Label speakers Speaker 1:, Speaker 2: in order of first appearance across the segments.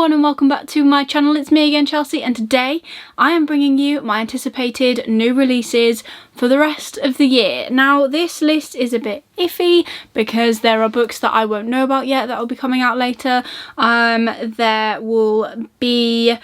Speaker 1: everyone and welcome back to my channel. It's me again, Chelsea, and today I am bringing you my anticipated new releases for the rest of the year. Now this list is a bit iffy because there are books that I won't know about yet that will be coming out later. There will be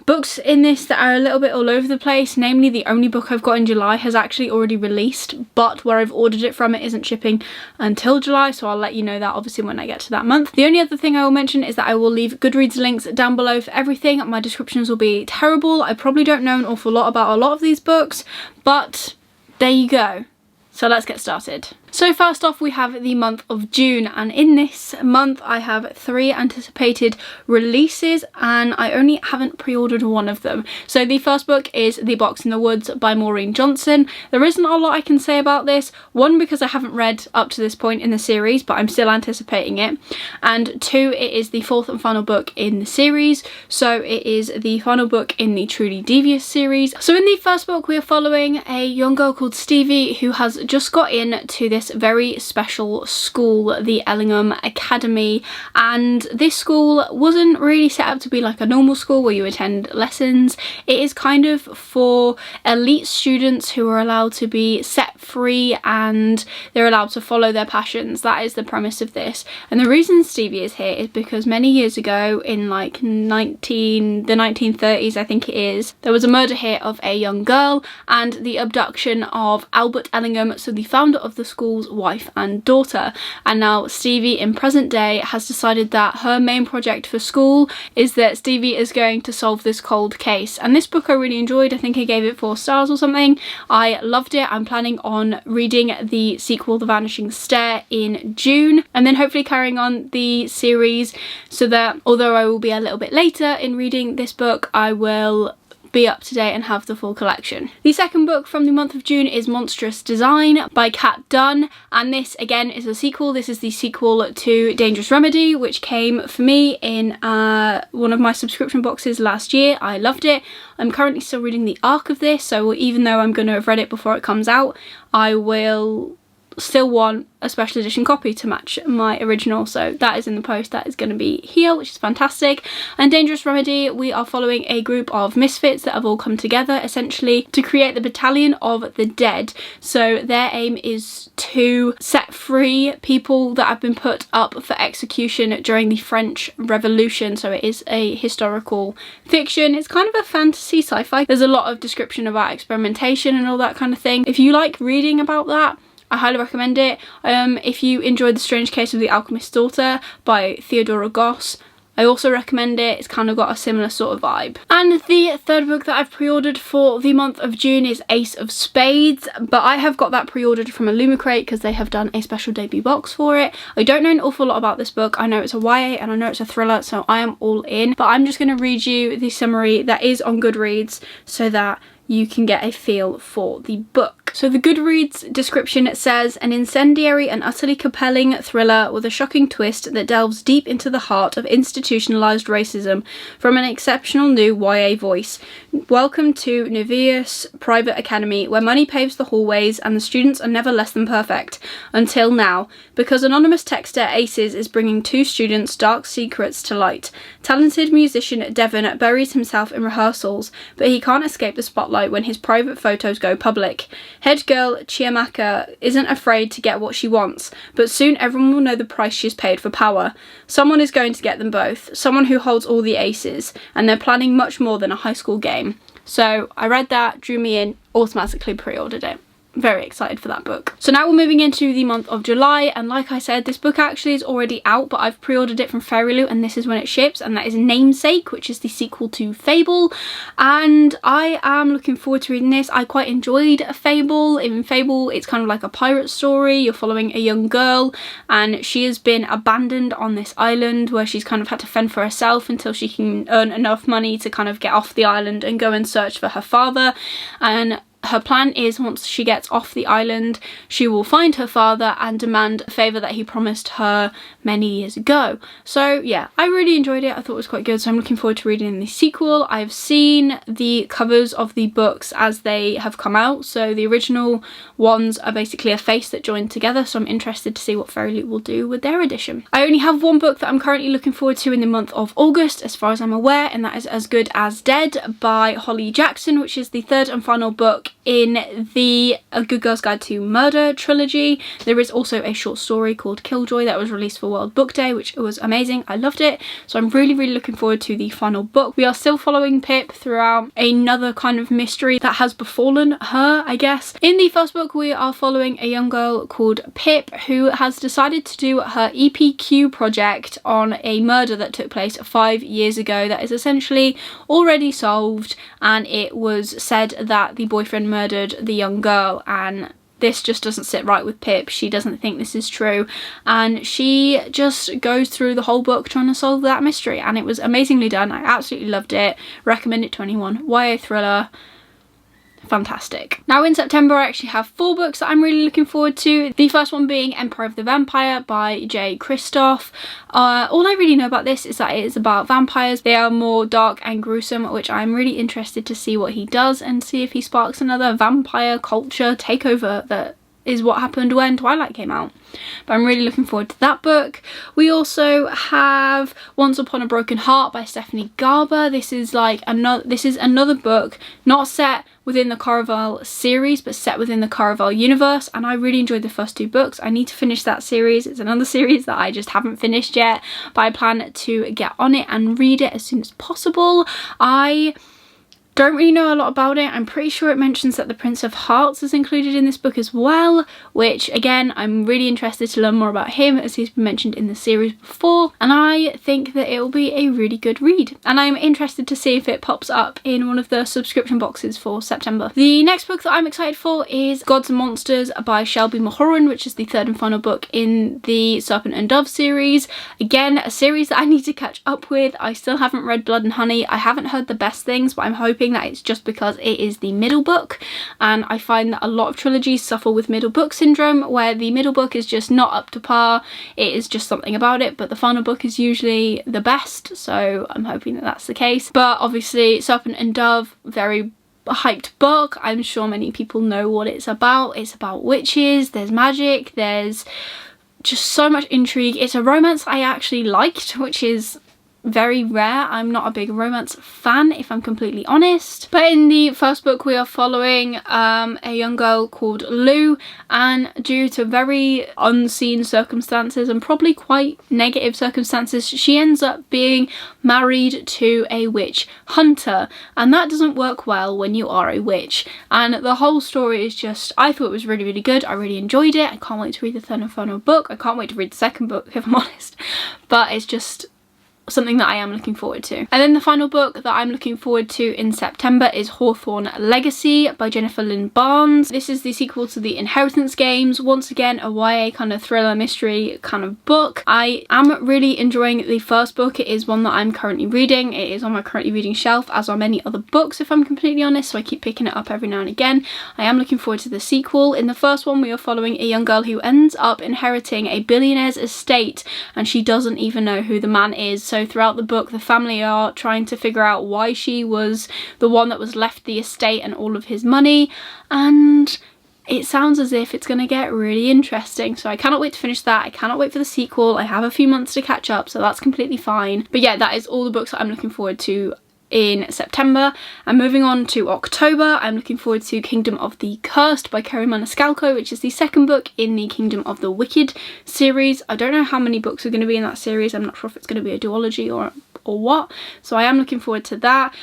Speaker 1: books in this that are a little bit all over the place, namely the only book I've got in July has actually already released, but where I've ordered it from it isn't shipping until July, so I'll let you know that obviously when I get to that month. The only other thing I will mention is that I will leave Goodreads links down below for everything. My descriptions will be terrible. I probably don't know an awful lot about a lot of these books, but there you go. So let's get started. So first off, we have the month of June, and in this month I have 3 anticipated releases and I only haven't pre-ordered one of them. So the first book is The Box in the Woods by Maureen Johnson. There isn't a lot I can say about this. One, because I haven't read up to this point in the series, but I'm still anticipating it. And 2, it is the 4th and final book in the series. So it is the final book in the Truly Devious series. So in the first book we are following a young girl called Stevie who has just got into this very special school, the Ellingham Academy, and this school wasn't really set up to be like a normal school where you attend lessons. It is kind of for elite students who are allowed to be set free and they're allowed to follow their passions. That is the premise of this, and the reason Stevie is here is because many years ago in like the 1930s I think it is, there was a murder here of a young girl and the abduction of Albert Ellingham, so the founder of the school's wife and daughter. And now Stevie in present day has decided that her main project for school is that Stevie is going to solve this cold case. And this book I really enjoyed. I think I gave it 4 stars or something. I loved it. I'm planning on reading the sequel The Vanishing Stair in June and then hopefully carrying on the series, so that although I will be a little bit later in reading this book, I will be up to date and have the full collection. The second book from the month of June is Monsterous Design by Kat Dunn, and this again is a sequel. This is the sequel to Dangerous Remedy, which came for me in one of my subscription boxes last year. I loved it. I'm currently still reading the arc of this, so even though I'm going to have read it before it comes out, I will still want a special edition copy to match my original, so that is in the post. That is going to be here, which is fantastic. And Dangerous Remedy, we are following a group of misfits that have all come together essentially to create the Battalion of the Dead. So their aim is to set free people that have been put up for execution during the French Revolution. So it is a historical fiction. It's kind of a fantasy sci-fi. There's a lot of description about experimentation and all that kind of thing. If you like reading about that, I highly recommend it. If you enjoyed The Strange Case of the Alchemist's Daughter by Theodora Goss, I also recommend it. It's kind of got a similar sort of vibe. And the third book that I've pre-ordered for the month of June is Ace of Spades, but I have got that pre-ordered from Illumicrate because they have done a special debut box for it. I don't know an awful lot about this book. I know it's a YA and I know it's a thriller, so I am all in, but I'm just going to read you the summary that is on Goodreads so that you can get a feel for the book. So the Goodreads description says, an incendiary and utterly compelling thriller with a shocking twist that delves deep into the heart of institutionalized racism from an exceptional new YA voice. Welcome to Nevius Private Academy, where money paves the hallways and the students are never less than perfect. Until now, because anonymous texter Aces is bringing 2 students' dark secrets to light. Talented musician Devon buries himself in rehearsals, but he can't escape the spotlight when his private photos go public. Head girl Chiamaka isn't afraid to get what she wants, but soon everyone will know the price she's paid for power. Someone is going to get them both, someone who holds all the aces, and they're planning much more than a high school game. So I read that, drew me in, automatically pre-ordered it. Very excited for that book. So now we're moving into the month of July, and like I said, this book actually is already out, but I've pre-ordered it from Fairyloot and this is when it ships, and that is Namesake, which is the sequel to Fable, and I am looking forward to reading this. I quite enjoyed Fable. In Fable, it's kind of like a pirate story. You're following a young girl and she has been abandoned on this island where she's kind of had to fend for herself until she can earn enough money to kind of get off the island and go and search for her father. And her plan is once she gets off the island, she will find her father and demand a favour that he promised her many years ago. So yeah, I really enjoyed it. I thought it was quite good, so I'm looking forward to reading the sequel. I've seen the covers of the books as they have come out, so the original ones are basically a face that joined together, so I'm interested to see what Fairy Loot will do with their edition. I only have one book that I'm currently looking forward to in the month of August, as far as I'm aware, and that is As Good As Dead by Holly Jackson, which is the third and final book in the A Good Girl's Guide to Murder trilogy. There is also a short story called Killjoy that was released for World Book Day, which was amazing. I loved it, so I'm really looking forward to the final book. We are still following Pip throughout another kind of mystery that has befallen her, I guess. In the first book, we are following a young girl called Pip who has decided to do her EPQ project on a murder that took place 5 years ago that is essentially already solved, and it was said that the boyfriend murdered the young girl, and this just doesn't sit right with Pip. She doesn't think this is true, and she just goes through the whole book trying to solve that mystery, and it was amazingly done. I absolutely loved it. Recommend it to anyone. YA thriller. Fantastic. Now in September I actually have 4 books that I'm really looking forward to. The first one being Empire of the Vampire by J. Kristoff. All I really know about this is that it is about vampires. They are more dark and gruesome, which I'm really interested to see what he does and see if he sparks another vampire culture takeover that is what happened when Twilight came out. But I'm really looking forward to that book. We also have Once Upon a Broken Heart by Stephanie Garber. This is another book not set within the Caraval series but set within the Caraval universe, and I really enjoyed the first 2 books. I need to finish that series. It's another series that I just haven't finished yet, but I plan to get on it and read it as soon as possible. I don't really know a lot about it. I'm pretty sure it mentions that the Prince of Hearts is included in this book as well, which again, I'm really interested to learn more about him as he's been mentioned in the series before, and I think that it will be a really good read, and I'm interested to see if it pops up in one of the subscription boxes for September. The next book that I'm excited for is Gods and Monsters by Shelby Mulholland, which is the third and final book in the Serpent and Dove series. Again, a series that I need to catch up with. I still haven't read Blood and Honey. I haven't heard the best things, but I'm hoping that it's just because it is the middle book, and I find that a lot of trilogies suffer with middle book syndrome, where the middle book is just not up to par. It is just something about it, but the final book is usually the best, so I'm hoping that that's the case. But obviously Serpent and Dove, very hyped book. I'm sure many people know what it's about. It's about witches, there's magic, there's just so much intrigue. It's a romance I actually liked, which is very rare. I'm not a big romance fan, if I'm completely honest. But in the first book we are following a young girl called Lou, and due to very unseen circumstances and probably quite negative circumstances, she ends up being married to a witch hunter, and that doesn't work well when you are a witch. And the whole story is just, I thought it was really good. I really enjoyed it. I can't wait to read the third and final book. I can't wait to read the second book, if I'm honest, but it's just something that I am looking forward to. And then the final book that I'm looking forward to in September is Hawthorne Legacy by Jennifer Lynn Barnes. This is the sequel to the Inheritance games. Once again, a YA kind of thriller mystery kind of book. I am really enjoying the first book. It is one that I'm currently reading. It is on my currently reading shelf, as are many other books, if I'm completely honest, so I keep picking it up every now and again. I am looking forward to the sequel. In the first one, we are following a young girl who ends up inheriting a billionaire's estate, and she doesn't even know who the man is. So throughout the book, the family are trying to figure out why she was the one that was left the estate and all of his money, and it sounds as if it's going to get really interesting. So I cannot wait to finish that. I cannot wait for the sequel. I have a few months to catch up, so that's completely fine. But yeah, that is all the books that I'm looking forward to in September. And moving on to October, I'm looking forward to Kingdom of the Cursed by Kerry Maniscalco, which is the second book in the Kingdom of the Wicked series. I don't know how many books are going to be in that series. I'm not sure if it's going to be a duology or what, so I am looking forward to that.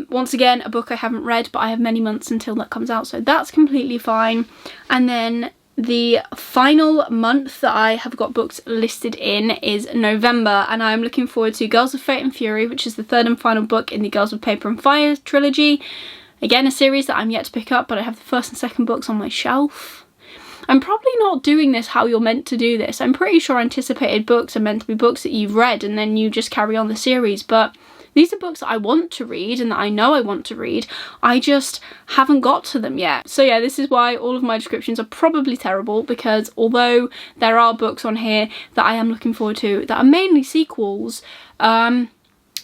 Speaker 1: Once again, a book I haven't read, but I have many months until that comes out, so that's completely fine. And then the final month that I have got books listed in is November, and I'm looking forward to Girls of Fate and Fury, which is the third and final book in the Girls of Paper and Fire trilogy. Again, a series that I'm yet to pick up, but I have the first and second books on my shelf. I'm probably not doing this how you're meant to do this. I'm pretty sure anticipated books are meant to be books that you've read and then you just carry on the series, but These are books that I want to read and that I know I want to read. I just haven't got to them yet. So yeah, this is why all of my descriptions are probably terrible, because although there are books on here that I am looking forward to that are mainly sequels, I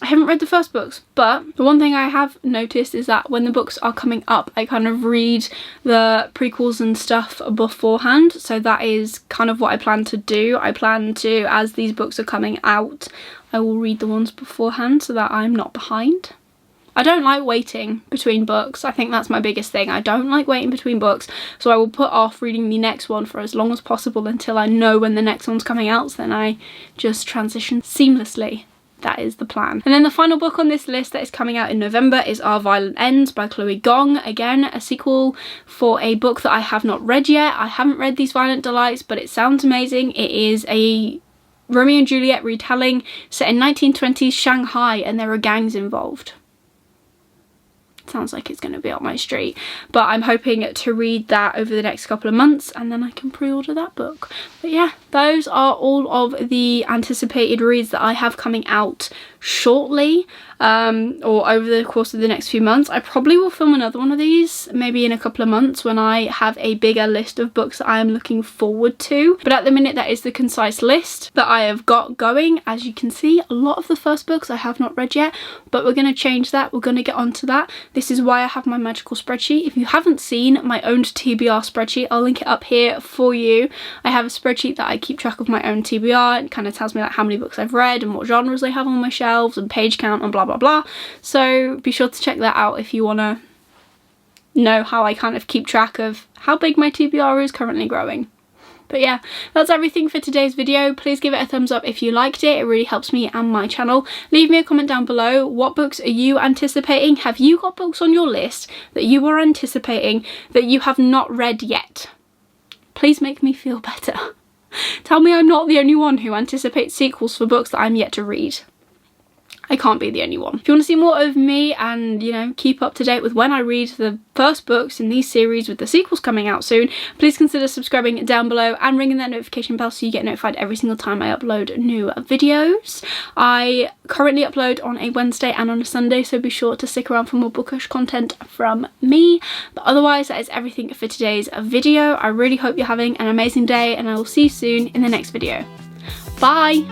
Speaker 1: haven't read the first books. But the one thing I have noticed is that when the books are coming up, I kind of read the prequels and stuff beforehand. So that is kind of what I plan to do. I plan to, as these books are coming out, I will read the ones beforehand so that I'm not behind. I don't like waiting between books. I think that's my biggest thing. I don't like waiting between books, so I will put off reading the next one for as long as possible until I know when the next one's coming out, so then I just transition seamlessly. That is the plan. And then the final book on this list that is coming out in November is Our Violent Ends by Chloe Gong. Again, a sequel for a book that I have not read yet. I haven't read These Violent Delights, but it sounds amazing. It is a Romeo and Juliet retelling set in 1920s Shanghai, and there are gangs involved. Sounds like it's going to be up my street, but I'm hoping to read that over the next couple of months, and then I can pre-order that book. But yeah, those are all of the anticipated reads that I have coming out shortly, or over the course of the next few months. I probably will film another one of these maybe in a couple of months when I have a bigger list of books that I am looking forward to. But at the minute, that is the concise list that I have got going. As you can see, a lot of the first books I have not read yet, but we're going to change that. We're going to get onto that. This is why I have my magical spreadsheet. If you haven't seen my own TBR spreadsheet, I'll link it up here for you. I have a spreadsheet that I keep track of my own TBR. It kind of tells me like how many books I've read and what genres I have on my shelves and page count and blah blah blah. So be sure to check that out if you want to know how I kind of keep track of how big my TBR is currently growing. But yeah, that's everything for today's video. Please give it a thumbs up if you liked it. It really helps me and my channel. Leave me a comment down below. What books are you anticipating? Have you got books on your list that you are anticipating that you have not read yet? Please make me feel better. Tell me I'm not the only one who anticipates sequels for books that I'm yet to read. I can't be the only one. If you want to see more of me and, you know, keep up to date with when I read the first books in these series with the sequels coming out soon, please consider subscribing down below and ringing that notification bell so you get notified every single time I upload new videos. I currently upload on a Wednesday and on a Sunday, so be sure to stick around for more bookish content from me. But otherwise, that is everything for today's video. I really hope you're having an amazing day, and I will see you soon in the next video. Bye!